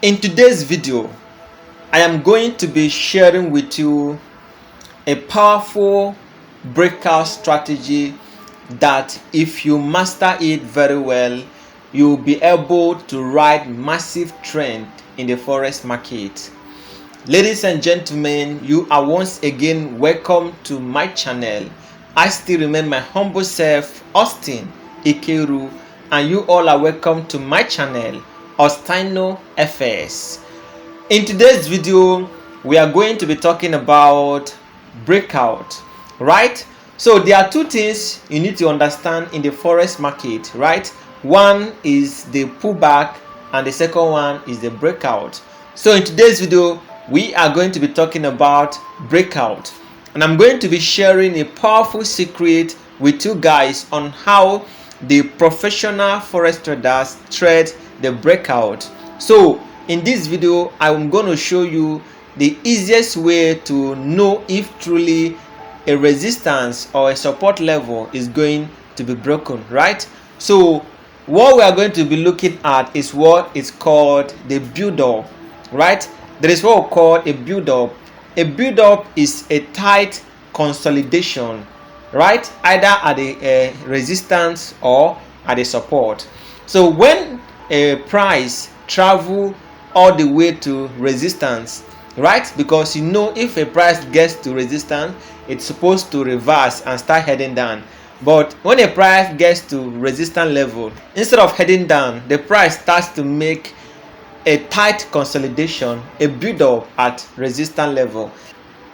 In today's video, I am going to be sharing with you a powerful breakout strategy that if you master it very well, you'll be able to ride massive trend in the forex market. Ladies and gentlemen, you are once again welcome to my channel. I still remain my humble self, Austin Ikeru, and you all are welcome to my channel, Ostino FS. In today's video, we are going to be talking about breakout, right? So there are two things you need to understand in the forex market, right? One is the pullback and the second one is the breakout. So in today's video, we are going to be talking about breakout, and I'm going to be sharing a powerful secret with you guys on how the professional forex traders trade the breakout. So in this video, I'm going to show you the easiest way to know if truly a resistance or a support level is going to be broken, right? So what we are going to be looking at is what is called the build-up, right? There is what we call a build-up. A build-up is a tight consolidation, right? Either at the resistance or at the support. So when a price travel all the way to resistance, right? Because you know, if a price gets to resistance, it's supposed to reverse and start heading down. But when a price gets to resistance level, instead of heading down, the price starts to make a tight consolidation, a build-up at resistance level.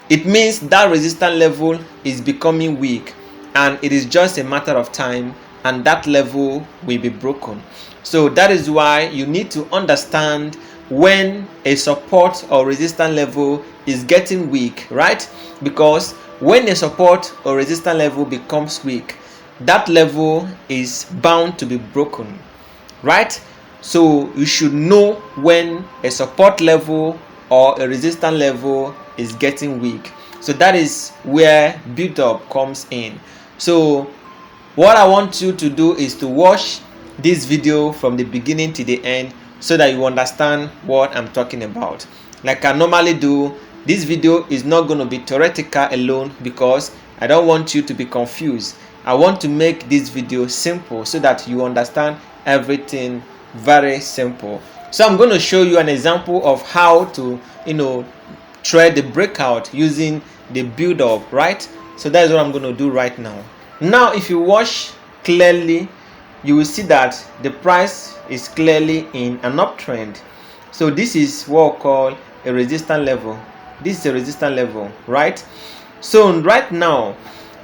It means that resistance level is becoming weak, and it is just a matter of time and that level will be broken. So that is why you need to understand when a support or resistance level is getting weak, right? Because when a support or resistance level becomes weak, that level is bound to be broken, right? So you should know when a support level or a resistance level is getting weak. So that is where build-up comes in. So what I want you to do is to watch this video from the beginning to the end so that you understand what I'm talking about. Like I normally do, this video is not going to be theoretical alone because I don't want you to be confused. I want to make this video simple so that you understand everything very simple. So I'm going to show you an example of how to trade the breakout using the build up, right? So that is what I'm going to do right now. Now if you watch clearly, you will see that the price is clearly in an uptrend. So this is what we call a resistance level. This is a resistance level, right? So right now,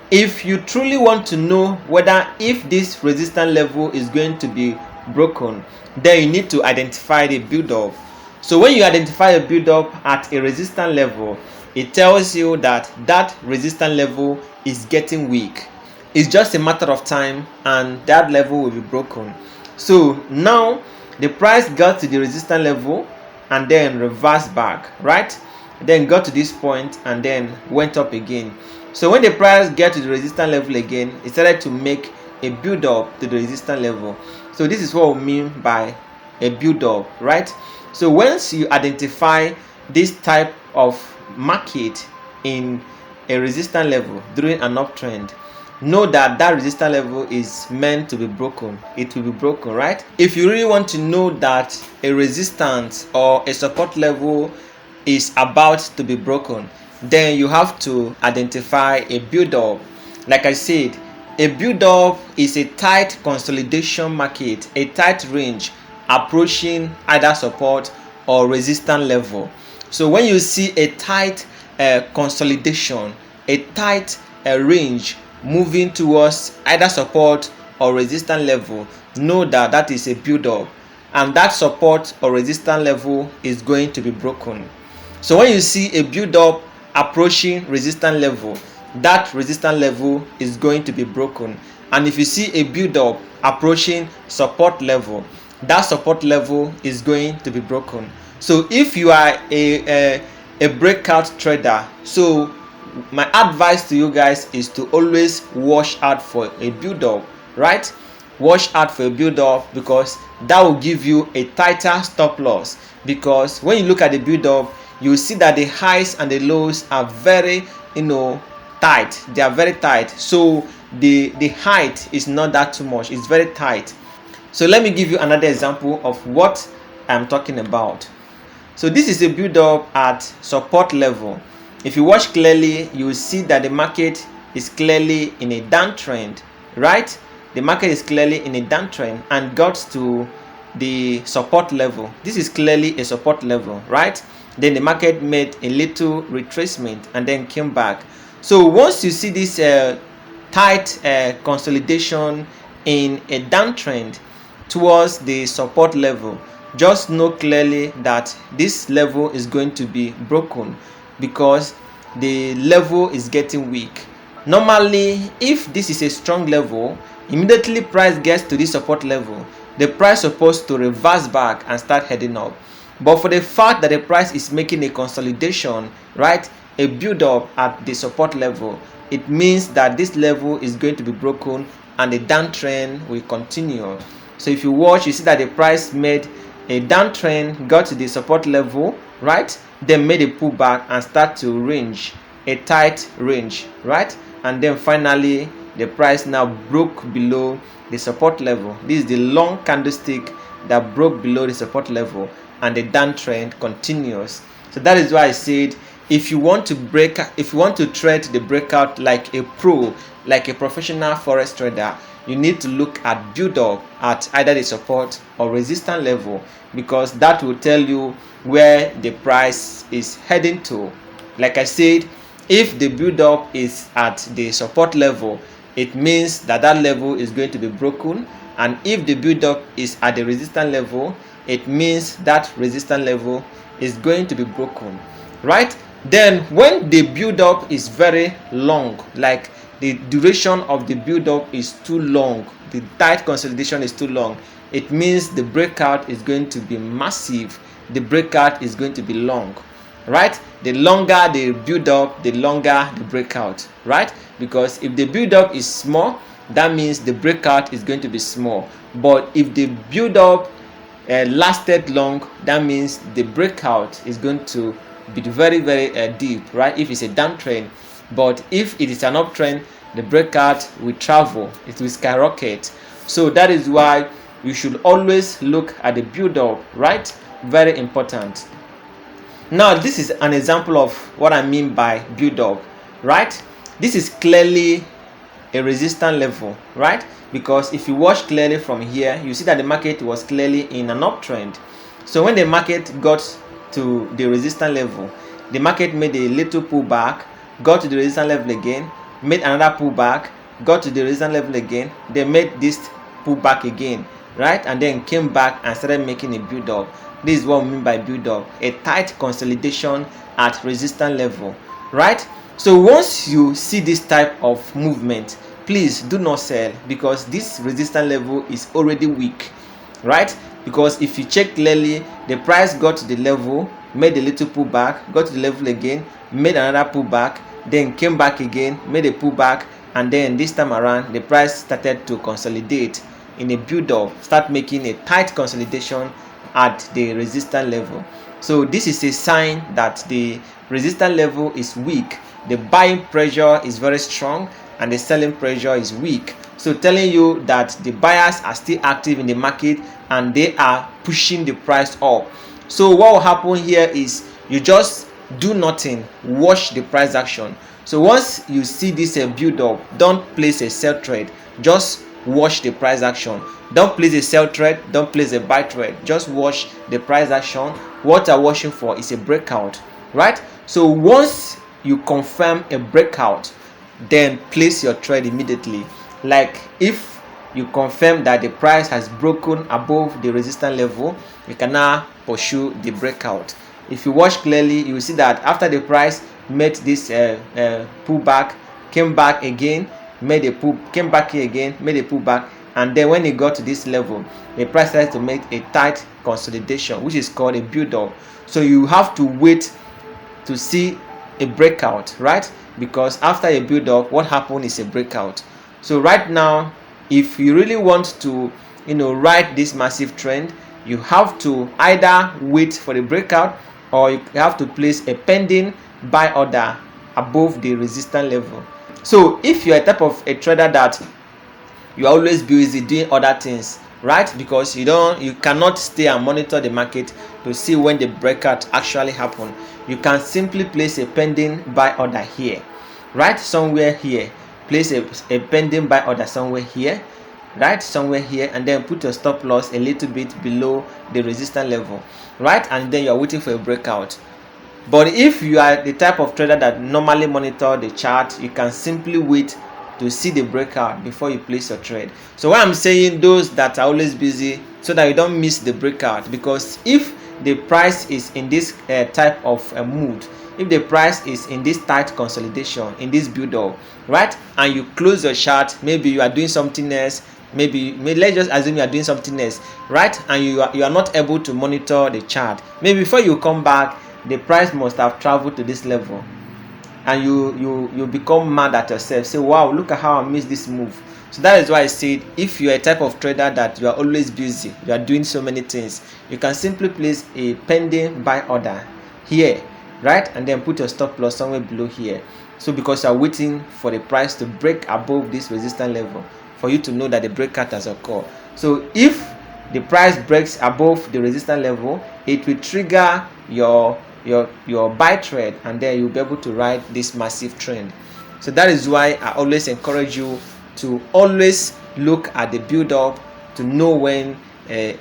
if you truly want to know whether if this resistance level is going to be broken, then you need to identify the build-up. So when you identify a build-up at a resistance level, it tells you that that resistance level is getting weak. It's just a matter of time and that level will be broken. So now the price got to the resistance level and then reversed back, right? Then got to this point and then went up again. So when the price get to the resistance level again, it started to make a build up to the resistance level. So this is what we mean by a build up, right? So once you identify this type of market in a resistance level during an uptrend, know that that resistance level is meant to be broken. It will be broken, right? If you really want to know that a resistance or a support level is about to be broken, then you have to identify a build-up. Like I said, a build-up is a tight consolidation market, a tight range approaching either support or resistance level. So when you see a tight consolidation, a tight range moving towards either support or resistance level, know that that is a build-up and that support or resistance level is going to be broken. So when you see a build-up approaching resistance level, that resistance level is going to be broken. And if you see a build-up approaching support level, that support level is going to be broken. So if you are a breakout trader, so my advice to you guys is to always watch out for a build-up, right? Watch out for a build-up because that will give you a tighter stop loss. because when you look at the build up, you see that the highs and the lows are very tight. They are very tight. So the height is not that too much, it's very tight. So let me give you another example of what I'm talking about. So this is a build up at support level. If you watch clearly, you will see that the market is clearly in a downtrend, right? The market is clearly in a downtrend and got to the support level. This is clearly a support level, right? Then the market made a little retracement and then came back. So once you see this tight consolidation in a downtrend towards the support level, just know clearly that this level is going to be broken because the level is getting weak. Normally, if this is a strong level, immediately price gets to this support level, the price is supposed to reverse back and start heading up. But for the fact that the price is making a consolidation, right, a build up at the support level, it means that this level is going to be broken and the downtrend will continue. So if you watch, you see that the price made a downtrend, got to the support level, right, then made a pullback and start to range, a tight range, right, and then finally the price now broke below the support level. This is the long candlestick that broke below the support level and the downtrend continues. So that is why I said, if you want to trade the breakout like a pro, like a professional forex trader, you need to look at build up at either the support or resistance level, because that will tell you where the price is heading to. Like I said, if the build up is at the support level, it means that that level is going to be broken, and if the build up is at the resistance level, it means that resistance level is going to be broken, right? Then when the build up is very long, like the duration of the build up is too long, the tight consolidation is too long, it means the breakout is going to be massive, the breakout is going to be long, right? The longer the build up, the longer the breakout, right? Because if the build up is small, that means the breakout is going to be small. But if the build up lasted long, that means the breakout is going to be very deep, right? If it's a downtrend. But if it is an uptrend, the breakout will travel, it will skyrocket. So that is why you should always look at the build up, right? Very important. Now this is an example of what I mean by build up, right? This is clearly a resistance level, right? Because if you watch clearly from here, you see that the market was clearly in an uptrend. So when the market got to the resistance level, the market made a little pullback, got to the resistance level again, made another pullback, got to the resistance level again, they made this pullback again, right? And then came back and started making a build up. This is what we mean by build up, a tight consolidation at resistance level, right? So once you see this type of movement, please do not sell, because this resistance level is already weak, right? Because if you check clearly, the price got to the level, made a little pullback, got to the level again, made another pullback, then came back again, made a pullback, and then this time around the price started to consolidate in a build up, start making a tight consolidation at the resistance level. So this is a sign that the resistance level is weak, the buying pressure is very strong and the selling pressure is weak. So telling you that the buyers are still active in the market and they are pushing the price up. So what will happen here is you just do nothing, watch the price action. So once you see this build up, don't place a sell trade, just watch the price action. Don't place a sell trade, don't place a buy trade, just watch the price action. What you're watching for is a breakout, right? So once you confirm a breakout, then place your trade immediately. Like if you confirm that the price has broken above the resistance level, you can now pursue the breakout. If you watch clearly, you will see that after the price made this pullback, came back again, came back here again, made a pullback, and then when it got to this level, the price started to make a tight consolidation, which is called a build-up. So you have to wait to see a breakout, right? Because after a build-up, what happened is a breakout. So right now, if you really want to ride this massive trend, you have to either wait for the breakout, or you have to place a pending buy order above the resistance level. So if you're a type of a trader that you are always busy doing other things, right, because you cannot stay and monitor the market to see when the breakout actually happen, you can simply place a pending buy order here, right, somewhere here. Place a pending buy order somewhere here, right, somewhere here, and then put your stop loss a little bit below the resistance level, right, and then you're waiting for a breakout. But if you are the type of trader that normally monitor the chart, you can simply wait to see the breakout before you place your trade. So what I'm saying, those that are always busy, so that you don't miss the breakout, because if the price is in this type of mood, if the price is in this tight consolidation, in this build up, right, and you close your chart, maybe you are doing something else, maybe let's just assume you are doing something else, right, and you are not able to monitor the chart, maybe before you come back the price must have traveled to this level, and you become mad at yourself, say, wow, look at how I missed this move. So that is why I said, if you are a type of trader that you are always busy, you are doing so many things, you can simply place a pending buy order here, right, and then put your stop loss somewhere below here. So because you are waiting for the price to break above this resistance level for you to know that the breakout has occurred. So if the price breaks above the resistance level, it will trigger your buy trade, and then you'll be able to ride this massive trend. So that is why I always encourage you to always look at the build up to know when a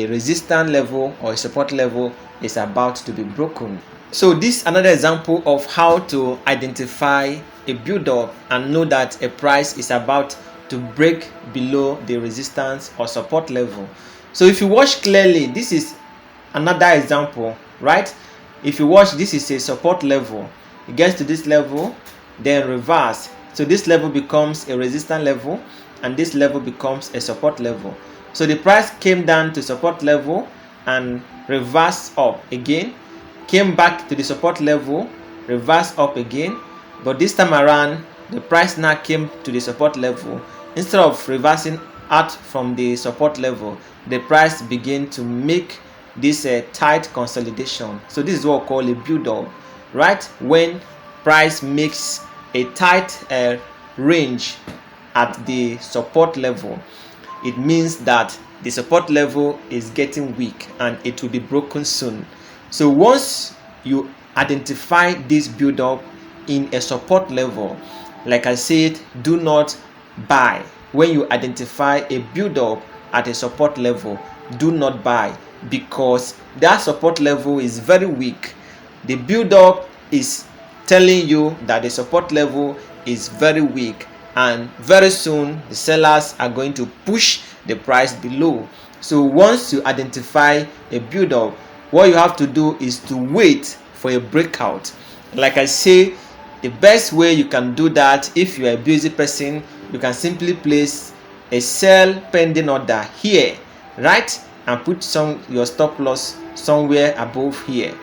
resistance level or a support level is about to be broken. So this is another example of how to identify a build up and know that a price is about to break below the resistance or support level. So if you watch clearly, this is another example, right? If you watch, this is a support level. It gets to this level, then reverse. So this level becomes a resistance level, and this level becomes a support level. So the price came down to support level and reversed up again, came back to the support level, reversed up again. But this time around, the price now came to the support level. Instead of reversing out from the support level, the price began to make this tight consolidation. So this is what we call a build up, right? When price makes a tight range at the support level, it means that the support level is getting weak and it will be broken soon. So once you identify this build up in a support level, like I said, do not buy. When you identify a build up at a support level, do not buy, because that support level is very weak. The build up is telling you that the support level is very weak, and very soon the sellers are going to push the price below. So once you identify a build up, what you have to do is to wait for a breakout. Like I say, the best way you can do that, if you are a busy person, you can simply place a sell pending order here, right, and put your stop loss somewhere above here.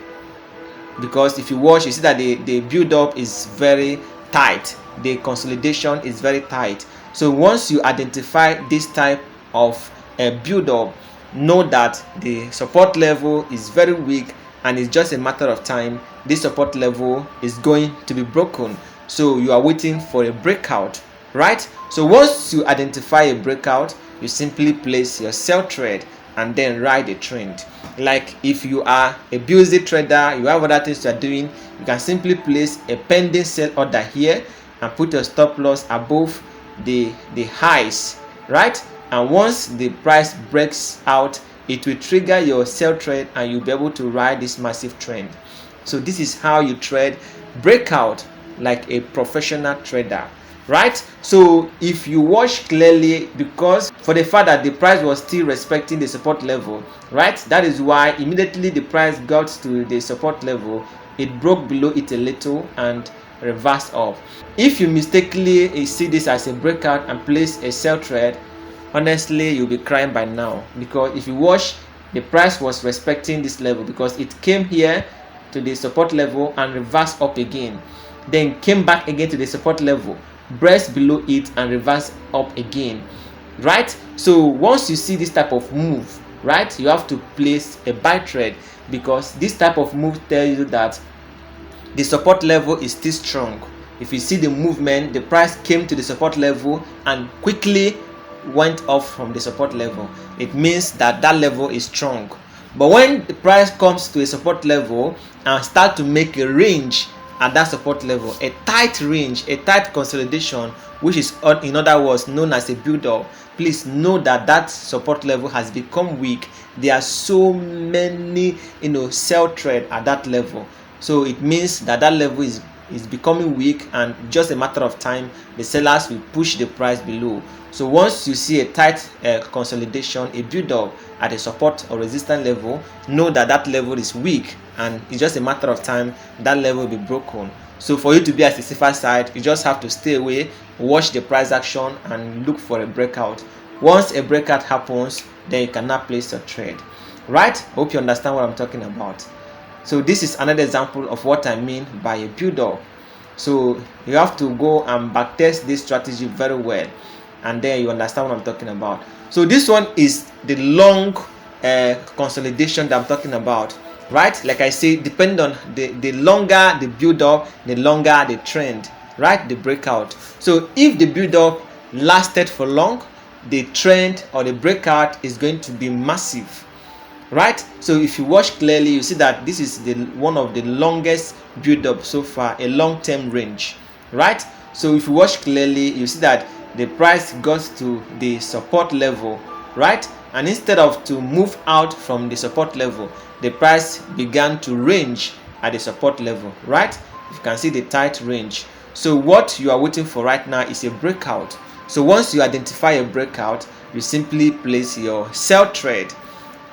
Because if you watch, you see that the build up is very tight, the consolidation is very tight. So once you identify this type of a build up, know that the support level is very weak, and it's just a matter of time this support level is going to be broken. So you are waiting for a breakout, right? So once you identify a breakout, you simply place your sell trade and then ride the trend. Like if you are a busy trader, you have other things you are doing, you can simply place a pending sell order here and put your stop loss above the highs, right? And once the price breaks out, it will trigger your sell trade and you'll be able to ride this massive trend. So this is how you trade breakout like a professional trader, right? So if you watch clearly, because for the fact that the price was still respecting the support level, right, that is why immediately the price got to the support level, it broke below it a little and reversed up. If you mistakenly see this as a breakout and place a sell trade, honestly you'll be crying by now, because if you watch, the price was respecting this level, because it came here to the support level and reversed up again, then came back again to the support level, breast below it and reverse up again, right? So once you see this type of move, right? You have to place a buy trade, because this type of move tells you that the support level is still strong. If you see the movement, the price came to the support level and quickly went off from the support level, it means that that level is strong. But when the price comes to a support level and start to make a range at that support level, a tight range, a tight consolidation, which is in other words known as a build up, please know that that support level has become weak. There are so many sell trade at that level, so it means that that level is becoming weak, and just a matter of time the sellers will push the price below. So once you see a tight consolidation, a build up at a support or resistance level, know that that level is weak, and it's just a matter of time that level will be broken. So for you to be at the safer side, you just have to stay away, watch the price action, and look for a breakout. Once a breakout happens, then you cannot place a trade. Right? Hope you understand what I'm talking about. So this is another example of what I mean by a build-up. So you have to go and backtest this strategy very well, and then you understand what I'm talking about. So this one is the long consolidation that I'm talking about, right? Like I say, depending on the longer the build-up, the longer the trend, right? The breakout. So if the build-up lasted for long, the trend or the breakout is going to be massive, right? So if you watch clearly, you see that this is the one of the longest build up so far, a long-term range, right? So if you watch clearly, you see that the price goes to the support level, right? And instead of to move out from the support level, the price began to range at the support level, right? You can see the tight range. So what you are waiting for right now is a breakout. So once you identify a breakout, you simply place your sell trade,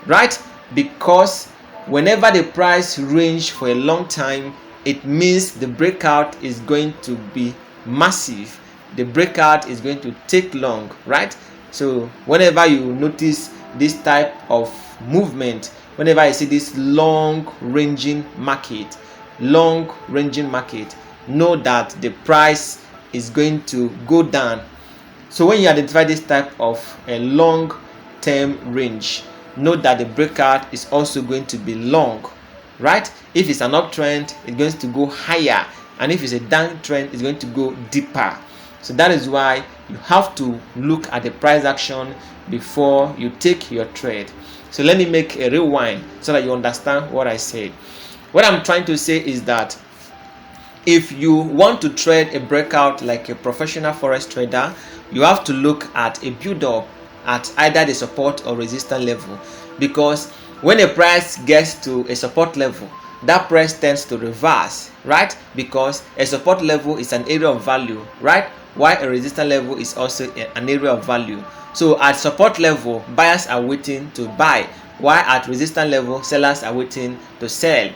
right? Because whenever the price range for a long time, it means the breakout is going to be massive. The breakout is going to take long, right? So whenever you notice this type of movement, whenever I see this long ranging market, know that the price is going to go down. So when you identify this type of a long term range, note that the breakout is also going to be long, right? If it's an uptrend, it's going to go higher, and if it's a downtrend, it's going to go deeper. So that is why you have to look at the price action before you take your trade. So let me make a rewind so that you understand what I said. What I'm trying to say is that if you want to trade a breakout like a professional forex trader, you have to look at a build-up at either the support or resistance level, because when a price gets to a support level, that price tends to reverse, right? Because a support level is an area of value, right? While a resistance level is also an area of value. So at support level, buyers are waiting to buy, while at resistance level, sellers are waiting to sell.